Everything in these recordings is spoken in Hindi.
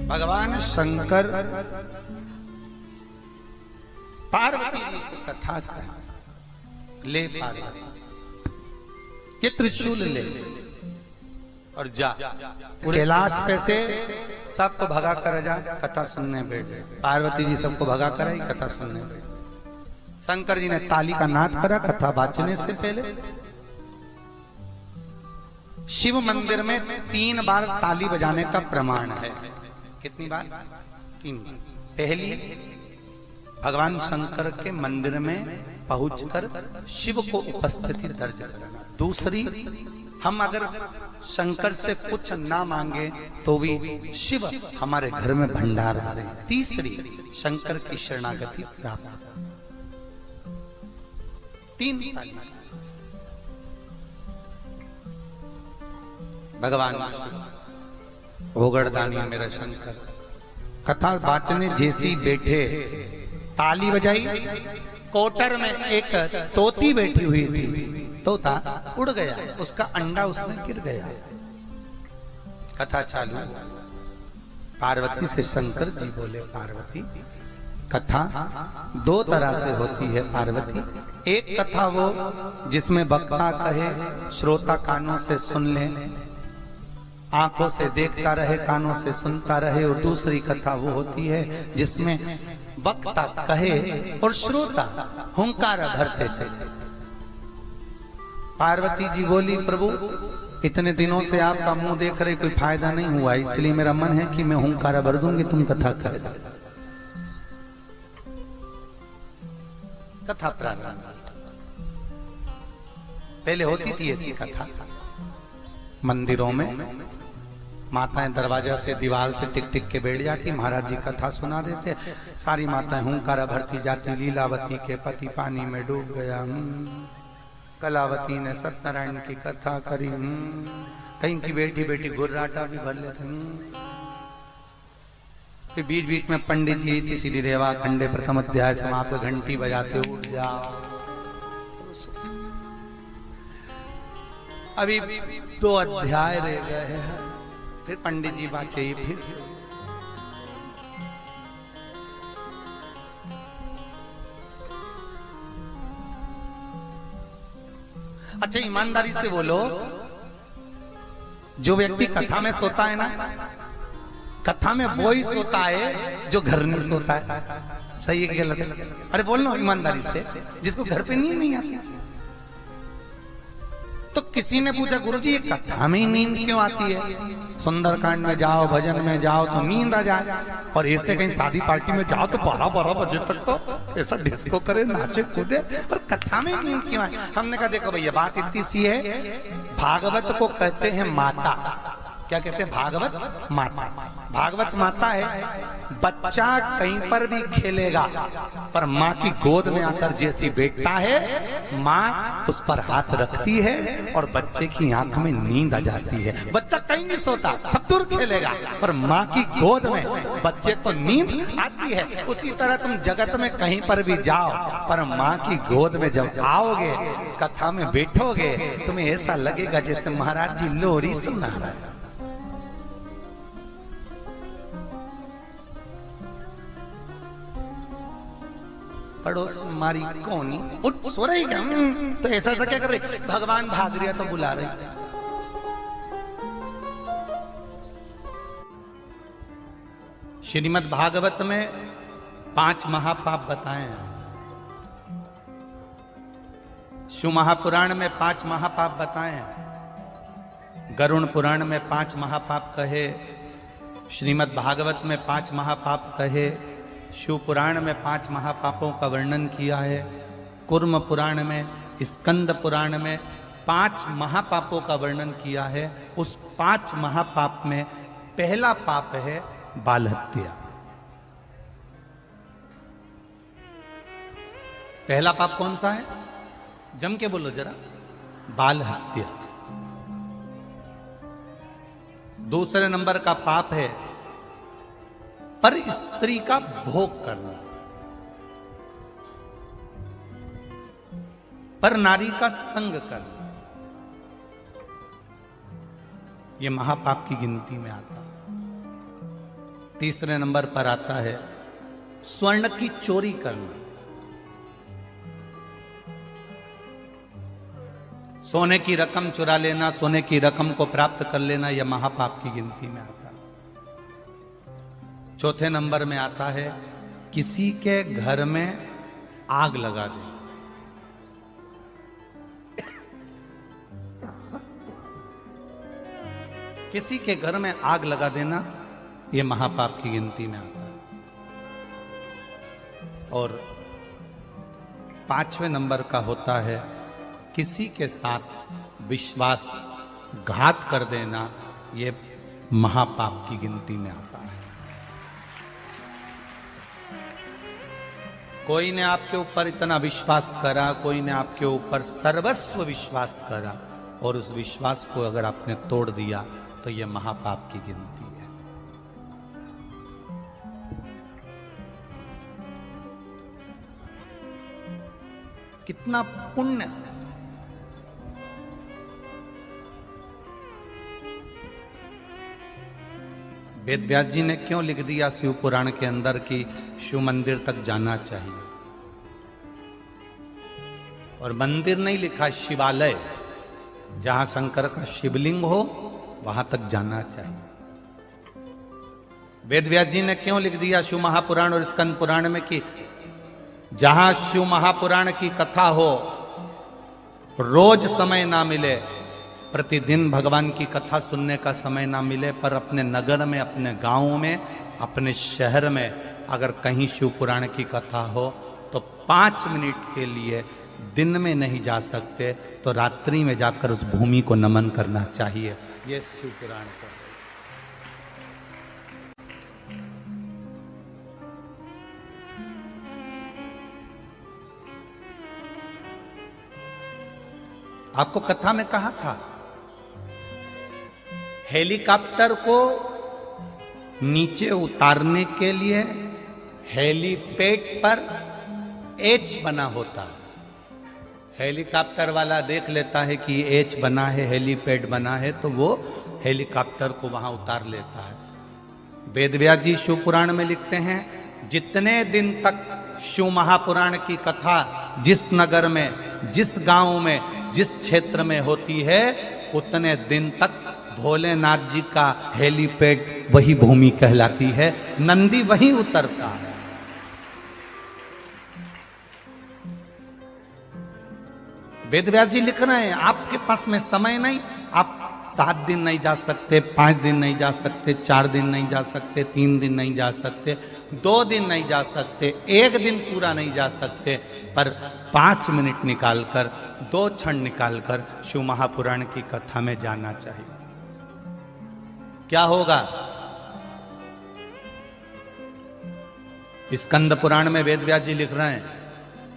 भगवान शंकर पार्वती जी की कथा का ले पार्वती ये त्रिशूल ले और जा कैलाश पे से सबको भगा कर जा, कथा सुनने बैठ। पार्वती जी सबको भगा कर आई, कथा सुनने बैठ। शंकर जी ने ताली का नाद करा कथा बाचने से पहले। शिव मंदिर में 3 बार ताली बजाने का प्रमाण है। कितनी बार? 3 बार। पहली, भगवान शंकर के मंदिर में पहुंचकर शिव को उपस्थिति दर्ज करना। दूसरी, हम अगर शंकर से कुछ ना मांगे तो भी शिव हमारे घर में भंडार भरे। तीसरी, शंकर की शरणागति प्राप्त। 3 ताली। भगवान भोगड़दानी मेरा शंकर कथा बाचने जैसी बैठे, ताली बजाई। कोटर में एक तोती बैठी हुई थी, तोता उड़ गया, उसका अंडा उसमें गिर गया। कथा चालू। पार्वती से शंकर जी बोले, पार्वती कथा 2 तरह से होती है पार्वती। एक कथा वो जिसमें वक्ता कहे, श्रोता कानों से सुन ले, आंखों से देखता रहे, कानों से सुनता रहे। और दूसरी कथा वो होती है जिसमें वक्ता कहे और श्रोता हुंकार भरते चले। पार्वती जी बोली, प्रभु इतने दिनों से आपका मुंह देख रहे, कोई फायदा नहीं हुआ, इसलिए मेरा मन है कि मैं हुंकारा भर दूंगी, तुम कथा कर दो। कथा प्रारंभ। पहले होती थी ऐसी कथा मंदिरों में, माताएं दरवाजा से दीवार से टिक टिक के बैठ जाती, महाराज जी कथा सुना देते। सारी माताएं हुंकारा भरती जाती। लीलावती के पति पानी में डूब गया, कलावती ने सत्यनारायण की कथा करी, कहीं की बेटी बेटी गुर्राटा भी भर लेते। फिर बीच बीच में पंडित जी तीसरी रेवा खंडे प्रथम अध्याय समाप्त, घंटी बजाते उठ जाओ। अभी 2 अध्याय रह गए हैं, फिर पंडित जी बात चाहिए। फिर अच्छा ईमानदारी से बोलो, जो व्यक्ति कथा में सोता है ना, कथा में वो ही सोता है जो घर नहीं सोता है। सही है कि गलत है? अरे बोलना ईमानदारी से, जिसको घर पे नींद नहीं आती। तो किसी ने पूछा, गुरुजी ये कथा में ही नींद क्यों आती है? सुंदरकांड में जाओ, भजन में जाओ तो नींद आ जाए, और ऐसे कहीं शादी पार्टी में जाओ तो 12-12 बजे तक तो ऐसा डिस्को करे, नाचे कूदे, और कथा में नींद क्यों आए? हमने कहा देखो भैया, बात इतनी सी है, भागवत को कहते हैं माता। क्या कहते हैं? भागवत माता। भागवत माता है, बच्चा कहीं पर भी खेलेगा पर माँ की गोद में आकर जैसी बैठता है, माँ उस पर हाथ रखती है और बच्चे की आंख में नींद आ जाती है। बच्चा कहीं नहीं सोता, सब दूर खेलेगा, पर माँ की गोद में बच्चे को नींद आती है। उसी तरह तुम जगत में कहीं पर भी जाओ, पर माँ की गोद में जब आओगे, कथा में बैठोगे, तुम्हें ऐसा लगेगा जैसे महाराज जी लोरी सुना रहे हैं। पड़ोस मारी कोनी उठ सो रही क्या? तो ऐसा क्या कर रही? भगवान भाग रहा तो बुला रही। श्रीमद् भागवत में 5 महापाप बताए हैं। शिव महापुराण में 5 महापाप बताए हैं। गरुण पुराण में 5 महापाप कहे, श्रीमद् भागवत में 5 महापाप कहे, शिव पुराण में 5 महापापों का वर्णन किया है। कुर्म पुराण में, स्कंद पुराण में 5 महापापों का वर्णन किया है। उस 5 महापाप में पहला पाप है बाल हत्या। पहला पाप कौन सा है? जम के बोलो जरा। बाल हत्या। दूसरे नंबर का पाप है पर स्त्री का भोग करना, पर नारी का संग करना। ये महापाप की गिनती में आता। तीसरे नंबर पर आता है स्वर्ण की चोरी करना। सोने की रकम चुरा लेना, सोने की रकम को प्राप्त कर लेना, यह महापाप की गिनती में आता है। चौथे नंबर में आता है किसी के घर में आग लगा देना। किसी के घर में आग लगा देना, यह महापाप की गिनती में आता है। और पांचवें नंबर का होता है किसी के साथ विश्वासघात कर देना, यह महापाप की गिनती में आता है। कोई ने आपके ऊपर इतना विश्वास करा, कोई ने आपके ऊपर सर्वस्व विश्वास करा, और उस विश्वास को अगर आपने तोड़ दिया तो यह महापाप की गिनती है। कितना पुण्य। वेद व्यास जी ने क्यों लिख दिया शिव पुराण के अंदर कि शिव मंदिर तक जाना चाहिए, और मंदिर नहीं लिखा, शिवालय, जहां शंकर का शिवलिंग हो वहां तक जाना चाहिए। वेद व्यास जी ने क्यों लिख दिया शिव महापुराण और स्कंद पुराण में कि जहां शिव महापुराण की कथा हो, रोज समय ना मिले, प्रतिदिन भगवान की कथा सुनने का समय ना मिले, पर अपने नगर में, अपने गांव में, अपने शहर में अगर कहीं शिव पुराण की कथा हो तो 5 मिनट के लिए दिन में नहीं जा सकते तो रात्रि में जाकर उस भूमि को नमन करना चाहिए। ये शिव पुराण का आपको कथा में कहा था, हेलीकॉप्टर को नीचे उतारने के लिए हेलीपैड पर एच बना होता है। हेलीकॉप्टर वाला देख लेता है कि एच बना है, हेलीपैड बना है, तो वो हेलीकॉप्टर को वहां उतार लेता है। वेद व्यास जी शिव पुराण में लिखते हैं, जितने दिन तक शिव महापुराण की कथा जिस नगर में, जिस गांव में, जिस क्षेत्र में होती है, उतने दिन तक भोलेनाथ जी का हेलीपैड वही भूमि कहलाती है, नंदी वहीं उतरता है। वेद व्यास जी लिख रहे हैं, आपके पास में समय नहीं, आप 7 दिन नहीं जा सकते, 5 दिन नहीं जा सकते, 4 दिन नहीं जा सकते, 3 दिन नहीं जा सकते, 2 दिन नहीं जा सकते, 1 दिन पूरा नहीं जा सकते, पर 5 मिनट निकालकर, 2 क्षण निकालकर शिव महापुराण की कथा में जाना चाहिए। क्या होगा? स्कंद पुराण में वेद व्यास जी लिख रहे हैं,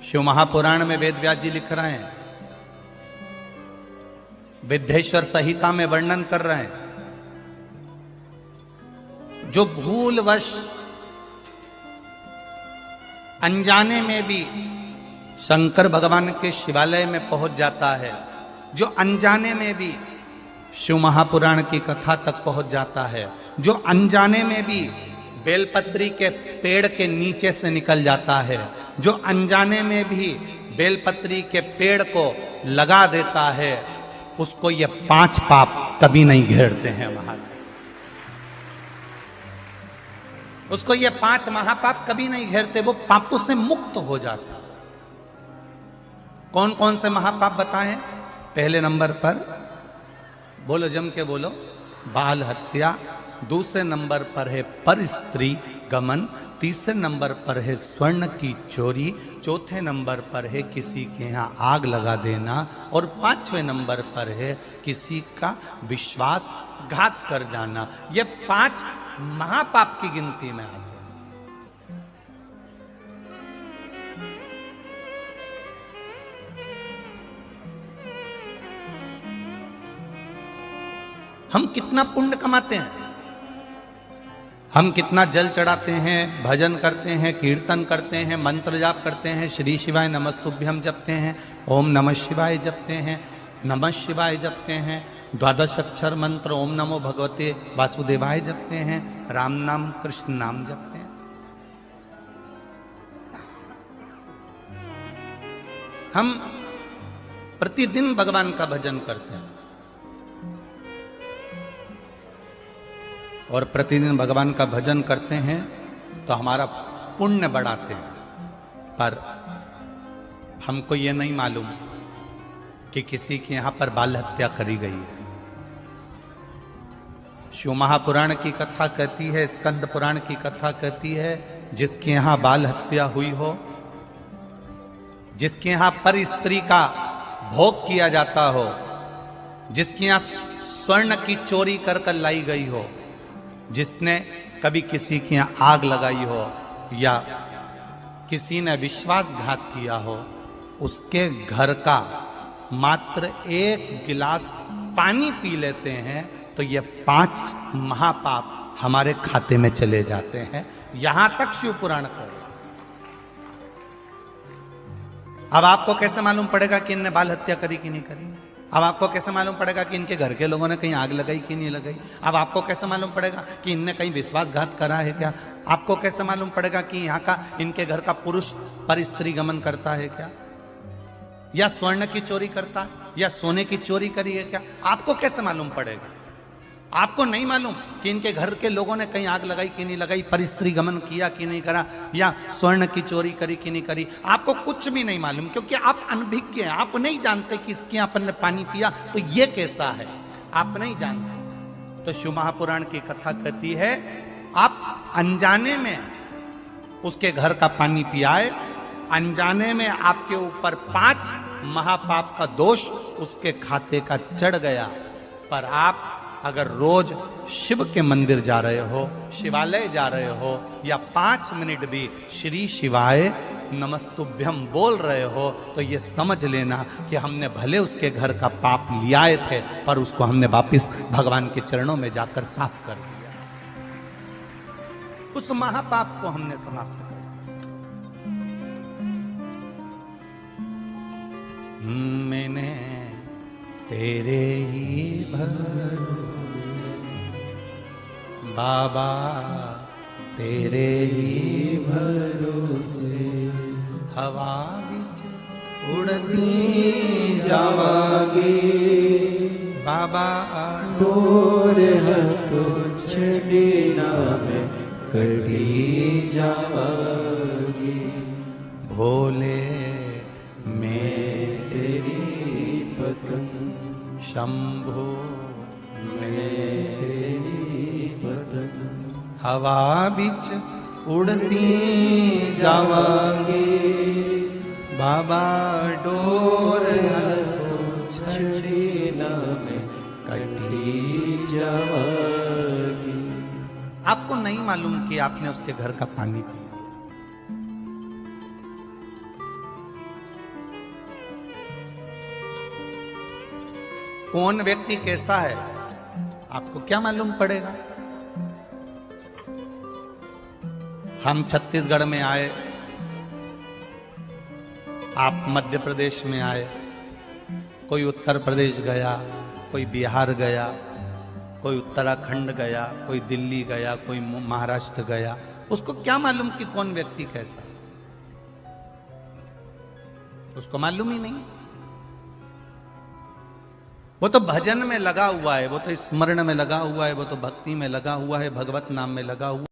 शिव महापुराण में वेद व्यास जी लिख रहे हैं, विद्येश्वर संहिता में वर्णन कर रहे हैं, जो भूलवश अनजाने में भी शंकर भगवान के शिवालय में पहुंच जाता है, जो अनजाने में भी शिव महापुराण की कथा तक पहुंच जाता है, जो अनजाने में भी बेलपत्री के पेड़ के नीचे से निकल जाता है, जो अनजाने में भी बेलपत्री के पेड़ को लगा देता है, उसको ये 5 पाप कभी नहीं घेरते हैं महाराज। उसको ये 5 महापाप कभी नहीं घेरते, वो पापों से मुक्त हो जाता। कौन कौन से महापाप बताएं? पहले नंबर पर बोलो, जम के बोलो, बाल हत्या। दूसरे नंबर पर है पर स्त्री गमन। तीसरे नंबर पर है स्वर्ण की चोरी। चौथे नंबर पर है किसी के यहाँ आग लगा देना। और 5वें नंबर पर है किसी का विश्वासघात कर जाना। ये 5 महापाप की गिनती में आते हैं। हम कितना पुण्य कमाते हैं, हम कितना जल चढ़ाते हैं, भजन करते हैं, कीर्तन करते हैं, मंत्र जाप करते हैं, श्री शिवाय नमस्तुभ्यम जपते हैं, ओम नमः शिवाय जपते हैं, नमः शिवाय जपते हैं, द्वादश अक्षर मंत्र ओम नमो भगवते वासुदेवाय जपते हैं, राम नाम कृष्ण नाम जपते हैं। हम प्रतिदिन भगवान का भजन करते हैं और प्रतिदिन भगवान का भजन करते हैं तो हमारा पुण्य बढ़ाते हैं, पर हमको ये नहीं मालूम कि किसी के यहां पर बाल हत्या करी गई है। शिव महापुराण की कथा कहती है, स्कंद पुराण की कथा कहती है, जिसके यहां बाल हत्या हुई हो, जिसके यहां पर स्त्री का भोग किया जाता हो, जिसके यहां स्वर्ण की चोरी कर कर लाई गई हो, जिसने कभी किसी के यहां आग लगाई हो या किसी ने विश्वासघात किया हो, उसके घर का मात्र एक गिलास पानी पी लेते हैं तो ये 5 महापाप हमारे खाते में चले जाते हैं। यहां तक शिव पुराण कर। अब आपको कैसे मालूम पड़ेगा कि इनने बाल हत्या करी कि नहीं करी? अब आपको कैसे मालूम पड़ेगा कि इनके घर के लोगों ने कहीं आग लगाई कि नहीं लगाई? अब आपको कैसे मालूम पड़ेगा कि इनने कहीं विश्वासघात करा है क्या? आपको कैसे मालूम पड़ेगा कि यहाँ का इनके घर का पुरुष पर स्त्री गमन करता है क्या, या स्वर्ण की चोरी करता है, या सोने की चोरी करी है क्या? आपको कैसे मालूम पड़ेगा? आपको नहीं मालूम कि इनके घर के लोगों ने कहीं आग लगाई कि नहीं लगाई, पर स्त्री गमन किया कि नहीं करा, या स्वर्ण की चोरी करी कि नहीं करी? आपको कुछ भी नहीं मालूम, क्योंकि आप अनभिज्ञ हैं। आप नहीं जानते कि इसके यहाँ अपन ने पानी पिया तो ये कैसा है, आप नहीं जानते। तो शिव महापुराण की कथा कहती है, आप अनजाने में उसके घर का पानी पियाए, अनजाने में आपके ऊपर 5 महापाप का दोष उसके खाते का चढ़ गया। पर आप अगर रोज शिव के मंदिर जा रहे हो, शिवालय जा रहे हो, या 5 मिनट भी श्री शिवाय नमस्तुभ्यम बोल रहे हो, तो ये समझ लेना कि हमने भले उसके घर का पाप लियाए थे, पर उसको हमने वापिस भगवान के चरणों में जाकर साफ कर दिया। उस महापाप को हमने समाप्त कर दिया। मैंने तेरे ही भरोसे बाबा, तेरे ही भरोसे हवा विच उड़ती जावागी बाबा, डोर हथो छड़ी नाम कड़ी जावागी। भोले मैं तेरी पतंग, शंभो मैं तेरी पतंग, हवा बिच उड़ती जावांगी बाबा, डोर हथो छड़ी नाम कड़ी जावागी। आपको नहीं मालूम कि आपने उसके घर का पानी पिया। कौन व्यक्ति कैसा है आपको क्या मालूम पड़ेगा? हम छत्तीसगढ़ में आए, आप मध्य प्रदेश में आए, कोई उत्तर प्रदेश गया, कोई बिहार गया, कोई उत्तराखंड गया, कोई दिल्ली गया, कोई महाराष्ट्र गया। उसको क्या मालूम कि कौन व्यक्ति कैसा? उसको मालूम ही नहीं। वो तो भजन में लगा हुआ है, वो तो स्मरण में लगा हुआ है, वो तो भक्ति में लगा हुआ है, भगवत नाम में लगा हुआ है।